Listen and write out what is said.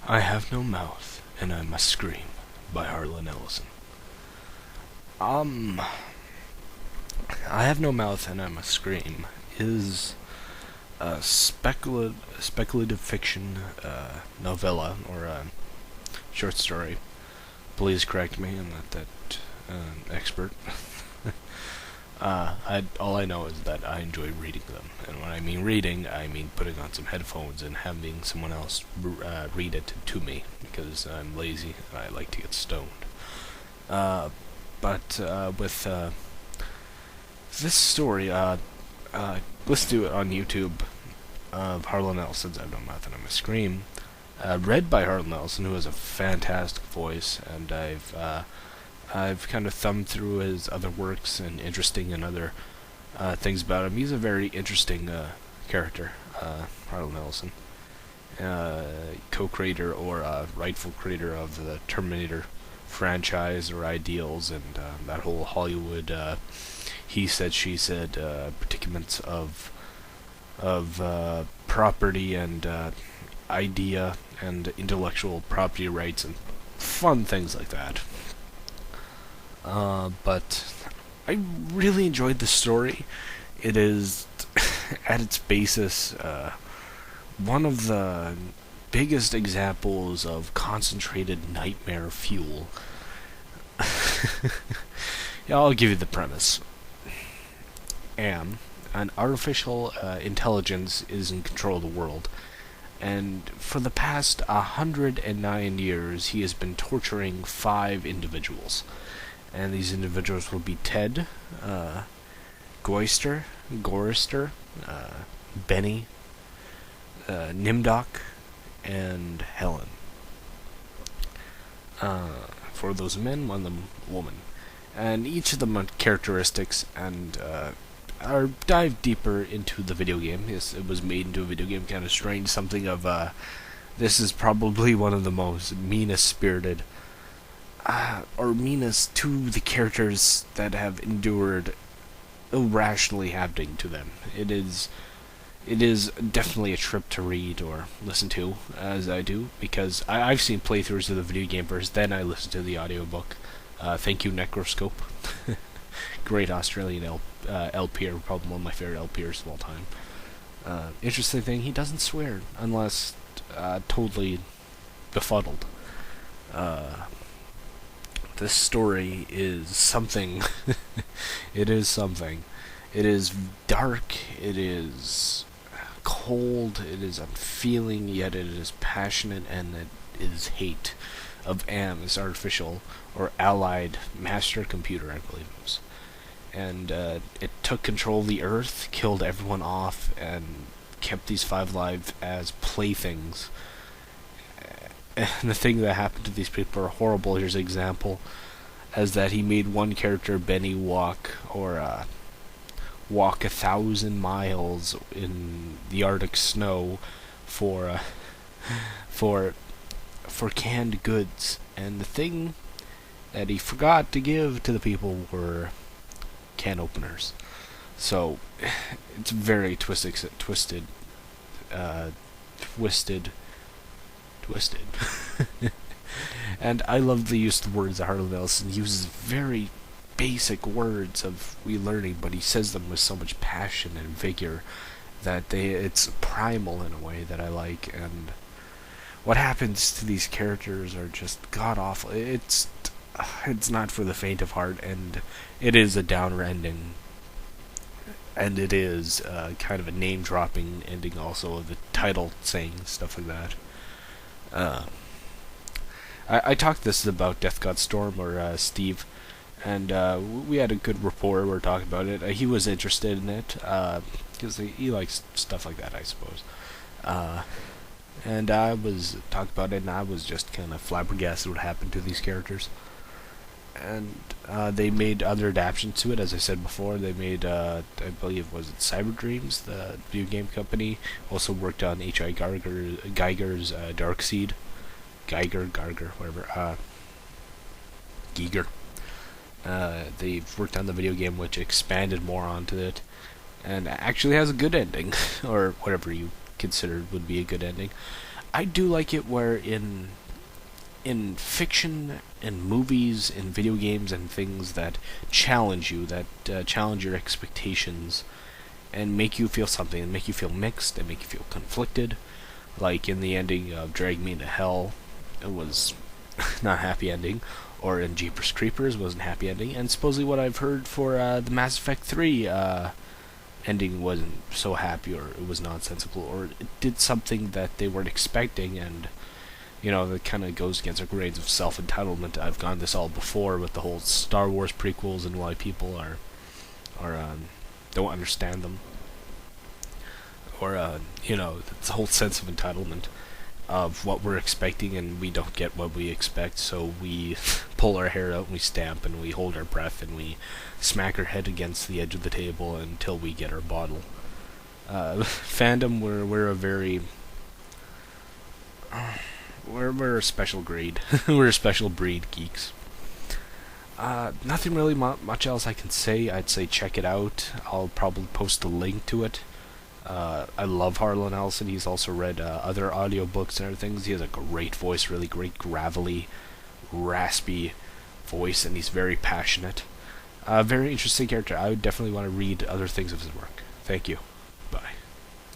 I have no mouth, and I must scream, by Harlan Ellison. Um, I have no mouth, and I must scream is a speculative fiction novella or a short story. Please correct me, I'm not that expert. All I know is that I enjoy reading them, and when I mean reading, I mean putting on some headphones and having someone else read it to me, because I'm lazy and I like to get stoned. But with this story, listen to it on YouTube of Harlan Ellison's "I've No Mouth and I'm a Scream," read by Harlan Ellison, who has a fantastic voice, and I've kind of thumbed through his other works and interesting and other things about him. He's a very interesting character, Harlan Ellison, co-creator or rightful creator of the Terminator franchise or ideals, and that whole Hollywood he said she said predicaments of property and idea and intellectual property rights and fun things like that. But I really enjoyed the story. It is, at its basis, one of the biggest examples of concentrated nightmare fuel. Yeah, I'll give you the premise. An artificial intelligence, is in control of the world, and for the past 109 years he has been torturing 5 individuals. And these individuals will be Ted, Gorister, Benny, Nimdoc, and Helen. For those men, one of them woman. And each of them are characteristics and are dive deeper into the video game. Yes, it was made into a video game, kind of strange. Something of this is probably one of the most meanest spirited or meanest to the characters that have endured irrationally happening to them. It is definitely a trip to read or listen to, as I do, because I've seen playthroughs of the video game first, then I listen to the audiobook. Thank you, Necroscope. Great Australian LPer, probably one of my favorite LPers of all time. Interesting thing, he doesn't swear unless totally befuddled. This story is something. It is something. It is dark, it is cold, it is unfeeling, yet it is passionate, and it is hate of AM, this artificial or allied master computer, I believe it was. And it took control of the Earth, killed everyone off, and kept these 5 alive as playthings. And the thing that happened to these people are horrible. Here's an example, as that he made one character, Benny, walk 1,000 miles in the Arctic snow for canned goods, and the thing that he forgot to give to the people were can openers. So it's very twisted. And I love the use of the words that Harlan Ellison uses. Very basic words of relearning, but he says them with so much passion and vigor that it's primal in a way that I like. And what happens to these characters are just god awful. It's not for the faint of heart, and it is a downer ending, and it is kind of a name dropping ending also, of the title saying stuff like that. I talked this about Death God Storm, or Steve, and we had a good rapport. We were talking about it. He was interested in it because he likes stuff like that, I suppose. And I was talking about it, and I was just kind of flabbergasted what happened to these characters. And they made other adaptations to it, as I said before. They made, I believe, was it Cyber Dreams, the video game company, also worked on H.I. Geiger's Darkseid. Geiger, whatever. Giger. They've worked on the video game, which expanded more onto it, and actually has a good ending, or whatever you considered would be a good ending. I do like it where in fiction and movies and video games and things that challenge you, that challenge your expectations, and make you feel something, and make you feel mixed, and make you feel conflicted. Like in the ending of Drag Me to Hell, it was not a happy ending, or in Jeepers Creepers wasn't a happy ending, and supposedly what I've heard for the Mass Effect 3 ending wasn't so happy, or it was nonsensical, or it did something that they weren't expecting, and that kind of goes against our grades of self-entitlement. I've gone this all before with the whole Star Wars prequels and why people are don't understand them, or the whole sense of entitlement of what we're expecting, and we don't get what we expect, so we pull our hair out and we stamp and we hold our breath and we smack our head against the edge of the table until we get our bottle. Fandom, we're a very we're a special grade. We're a special breed, geeks. Nothing really much else I can say. I'd say check it out. I'll probably post a link to it. I love Harlan Ellison. He's also read other audiobooks and other things. He has a great voice, really great, gravelly, raspy voice, and he's very passionate. Very interesting character. I would definitely want to read other things of his work. Thank you. Bye.